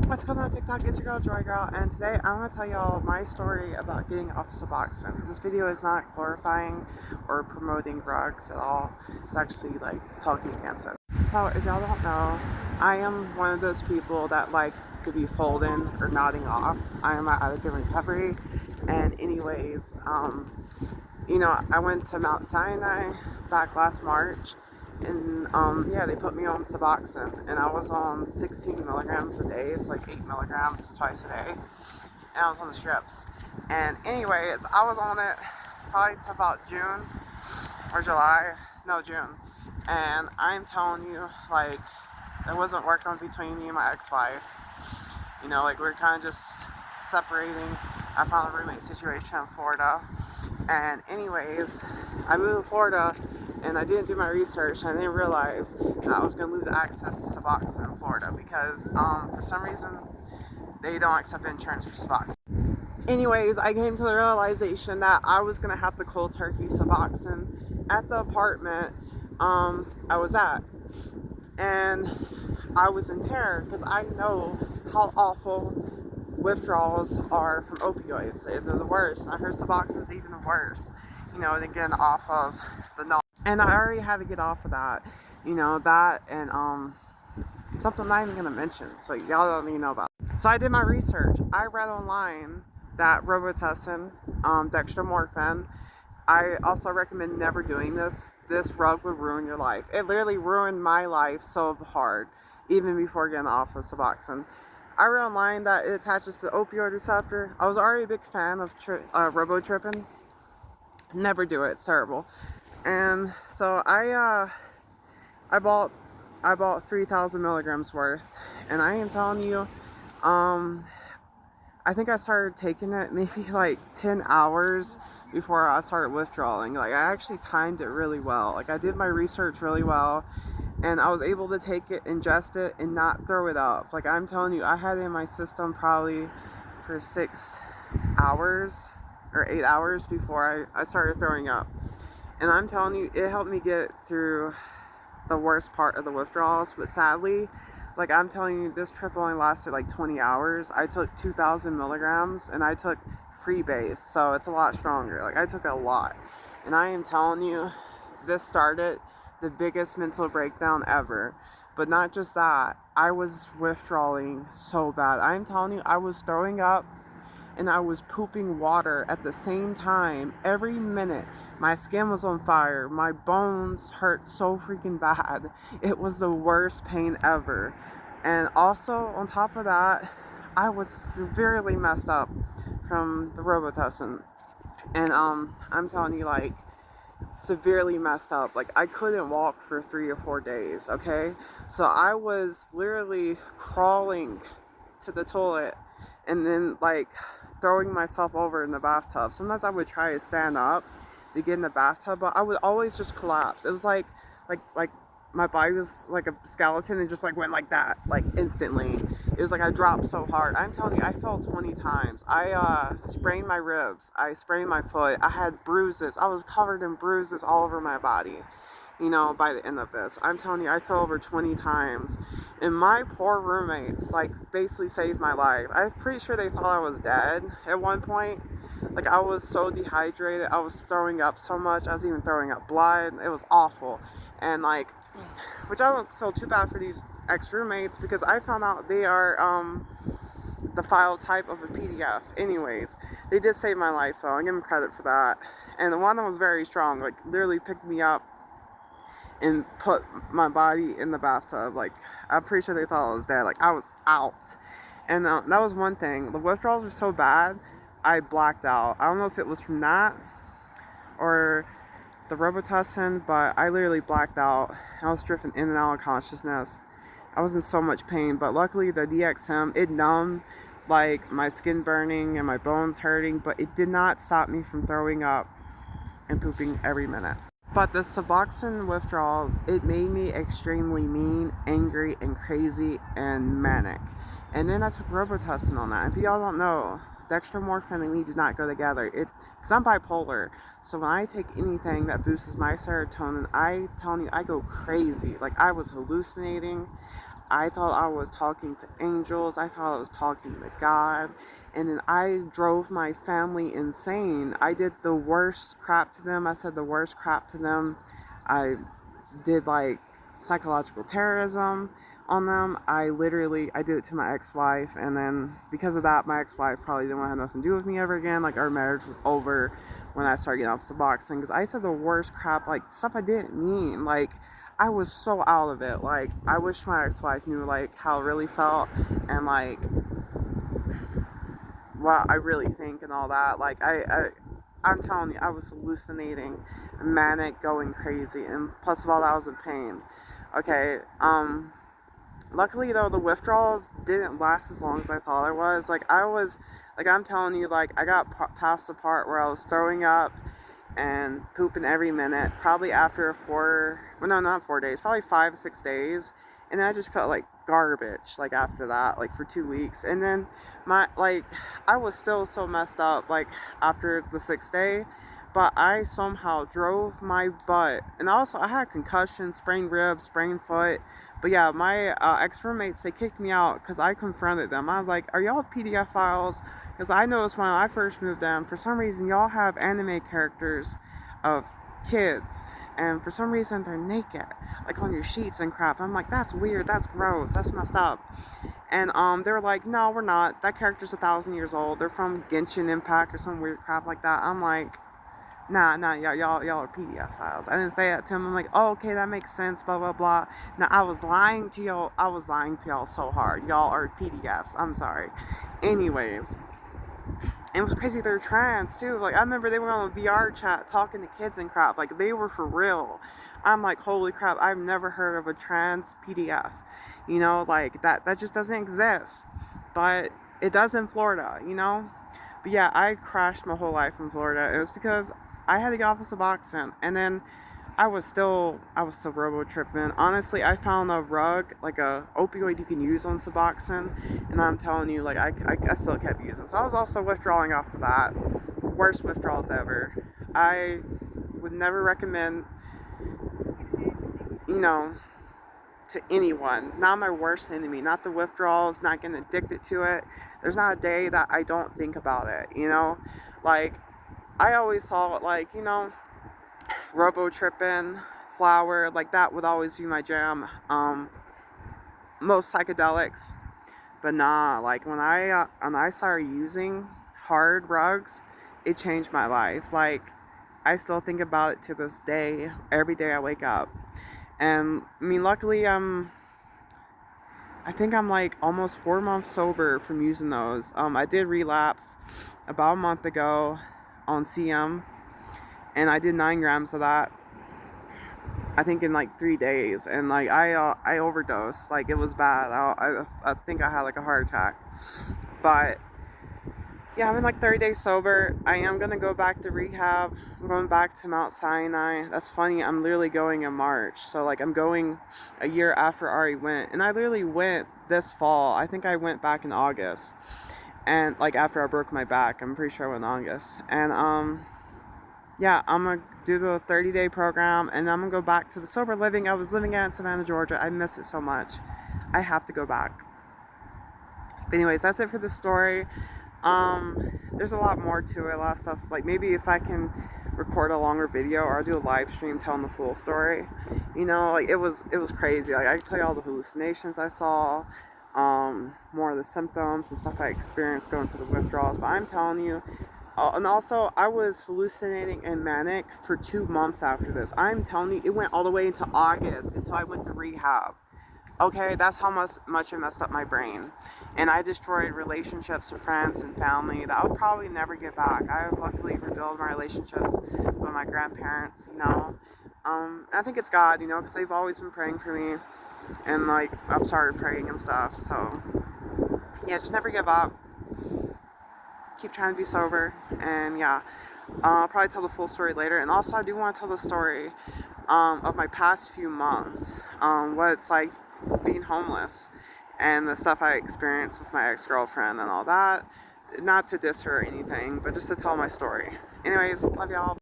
What's going on TikTok? It's your girl Joy Girl, and today I'm going to tell y'all my story about getting off suboxone. This video is not glorifying or promoting drugs at all. It's actually like talking cancer. So if y'all don't know, I am one of those people that like to be folding or nodding off. I am at addict recovery, and anyways, I went to Mount Sinai back last March, and yeah, they put me on suboxone, and I was on 16 milligrams a day. It's like 8 milligrams twice a day, and I was on the strips. And anyways, I was on it probably to about June or July, no, June. And I'm telling you, like, it wasn't working between me and my ex-wife. Like, we were kind of just separating. I found a roommate situation in Florida. And anyways, I moved to Florida, and I didn't do my research. I didn't realize that I was going to lose access to Suboxone in Florida because for some reason they don't accept insurance for Suboxone. Anyways, I came to the realization that I was going to have to cold turkey Suboxone at the apartment I was at. And I was in terror because I know how awful withdrawals are from opioids. They're the worst. I heard Suboxone's even worse, than getting off of the null. And I already had to get off of that, that and something I'm not even gonna mention, so y'all don't even know about it. So I did my research. I read online that Robitussin, dextromorphin. I also recommend never doing this. This drug would ruin your life. It literally ruined my life so hard, even before getting off of Suboxone. I read online that it attaches to the opioid receptor. I was already a big fan of robotripping. Never do it. It's terrible. And so I bought 3,000 milligrams worth, and I am telling you, I think I started taking it maybe like 10 hours before I started withdrawing. Like, I actually timed it really well. Like, I did my research really well, and I was able to take it, ingest it, and not throw it up. Like, I'm telling you, I had it in my system probably for 6 hours or 8 hours before I started throwing up. And I'm telling you, it helped me get through the worst part of the withdrawals. But sadly, like, I'm telling you, this trip only lasted like 20 hours. I took 2,000 milligrams, and I took freebase, so it's a lot stronger. Like, I took a lot. And I am telling you, this started the biggest mental breakdown ever. But not just that, I was withdrawing so bad. I'm telling you, I was throwing up and I was pooping water at the same time every minute. My skin was on fire. My bones hurt so freaking bad. It was the worst pain ever. And also, on top of that, I was severely messed up from the Robitussin. And I'm telling you, like, severely messed up. Like, I couldn't walk for 3 or 4 days, okay? So I was literally crawling to the toilet and then, like, throwing myself over in the bathtub. Sometimes I would try to stand up to get in the bathtub, but I would always just collapse. It was like my body was like a skeleton and just like went like that, like instantly. It was like I dropped so hard. I'm telling you, I fell 20 times. I sprained my ribs. I sprained my foot. I had bruises. I was covered in bruises all over my body, by the end of this. I'm telling you, I fell over 20 times. And my poor roommates, like, basically saved my life. I'm pretty sure they thought I was dead at one point. Like, I was so dehydrated. I was throwing up so much. I was even throwing up blood. It was awful. And, like, which I don't feel too bad for these ex-roommates, because I found out they are the file type of a PDF. Anyways, they did save my life, so I give them credit for that. And the one that was very strong, like, literally picked me up and put my body in the bathtub. Like, I'm pretty sure they thought I was dead. Like, I was out. And that was one thing. The withdrawals were so bad, I blacked out. I don't know if it was from that or the Robitussin, but I literally blacked out. I was drifting in and out of consciousness. I was in so much pain, but luckily the DXM, it numbed, like, my skin burning and my bones hurting, but it did not stop me from throwing up and pooping every minute. But the Suboxone withdrawals, it made me extremely mean, angry, and crazy, and manic. And then I took Robitussin on that. If y'all don't know, dextromorphin and me do not go together. Because I'm bipolar, so when I take anything that boosts my serotonin, I telling you, I go crazy. Like, I was hallucinating. I thought I was talking to angels. I thought I was talking to God. And then I drove my family insane. I did the worst crap to them. I said the worst crap to them. I did like psychological terrorism on them. I did it to my ex-wife, and then because of that, my ex-wife probably didn't want to have nothing to do with me ever again. Like, our marriage was over when I started getting off suboxone, because I said the worst crap, like stuff I didn't mean. Like, I was so out of it. Like, I wish my ex-wife knew like how it really felt, and like what I really think and all that. Like, I'm telling you, I was hallucinating, manic, going crazy, and plus of all that, I was in pain. Okay, luckily though, the withdrawals didn't last as long as I thought it was. I'm telling you, like, I got past the part where I was throwing up and pooping every minute, probably after well, no, not 4 days, probably 5, 6 days. And I just felt like garbage, like, after that, like, for 2 weeks. And then I was still so messed up, like, after the 6th day, but I somehow drove my butt. And also, I had concussion, sprained ribs, sprained foot. But yeah, my ex-roommates, they kicked me out because I confronted them. I was like, are y'all PDF files? Because I noticed when I first moved in, for some reason, y'all have anime characters of kids. And for some reason, they're naked, like on your sheets and crap. I'm like, that's weird, that's gross, that's messed up. And they were like, no, we're not. That character's 1,000 years old. They're from Genshin Impact or some weird crap like that. I'm like, nah, y'all are PDF files. I didn't say that to him. I'm like, oh, okay, that makes sense, blah, blah, blah. Now, I was lying to y'all so hard. Y'all are PDFs. I'm sorry. Anyways, and it was crazy, they're trans, too. Like, I remember they were on a VR chat talking to kids and crap. Like, they were for real. I'm like, holy crap, I've never heard of a trans PDF. You know, like, that just doesn't exist. But it does in Florida, you know? But yeah, I crashed my whole life in Florida. It was because I had to get off of Suboxone, and then I was still robo tripping. Honestly, I found a rug, like a opioid you can use on Suboxone, and I'm telling you, like, I still kept using. So I was also withdrawing off of that. Worst withdrawals ever. I would never recommend, you know, to anyone. Not my worst enemy. Not the withdrawals. Not getting addicted to it. There's not a day that I don't think about it. You know, like, I always saw it, like, you know, robo tripping, flower, like, that would always be my jam. Most psychedelics, but nah, like, when I started using hard rugs, it changed my life. Like, I still think about it to this day, every day I wake up. And I mean, luckily, I think I'm like almost 4 months sober from using those. I did relapse about a month ago on CM, and I did 9 grams of that, I think, in like 3 days, and like I overdosed. Like, it was bad. I think I had like a heart attack. But yeah, I'm in like 30 days sober. I am gonna go back to rehab. I'm going back to Mount Sinai. That's funny. I'm literally going in March, so like, I'm going a year after Ari went, and I literally went this fall. I think I went back in August, and like, after I broke my back, I'm pretty sure I went in August, and yeah, I'm going to do the 30-day program, and I'm going to go back to the sober living I was living at in Savannah, Georgia. I miss it so much. I have to go back. But anyways, that's it for the story. There's a lot more to it, a lot of stuff. Like, maybe if I can record a longer video, or I'll do a live stream telling the full story. You know, like, it was crazy. Like, I can tell you all the hallucinations I saw, more of the symptoms and stuff I experienced going through the withdrawals. But I'm telling you, and also, I was hallucinating and manic for 2 months after this. I'm telling you, it went all the way into August until I went to rehab. Okay, that's how much it messed up my brain. And I destroyed relationships with friends and family that I'll probably never get back. I have luckily rebuilt my relationships with my grandparents, you know. I think it's God, you know, because they've always been praying for me. And, like, I've started praying and stuff. So, yeah, just never give up. Keep trying to be sober, and yeah, I'll probably tell the full story later. And also, I do want to tell the story of my past few months, what it's like being homeless, and the stuff I experienced with my ex-girlfriend and all that. Not to diss her or anything, but just to tell my story. Anyways, love y'all.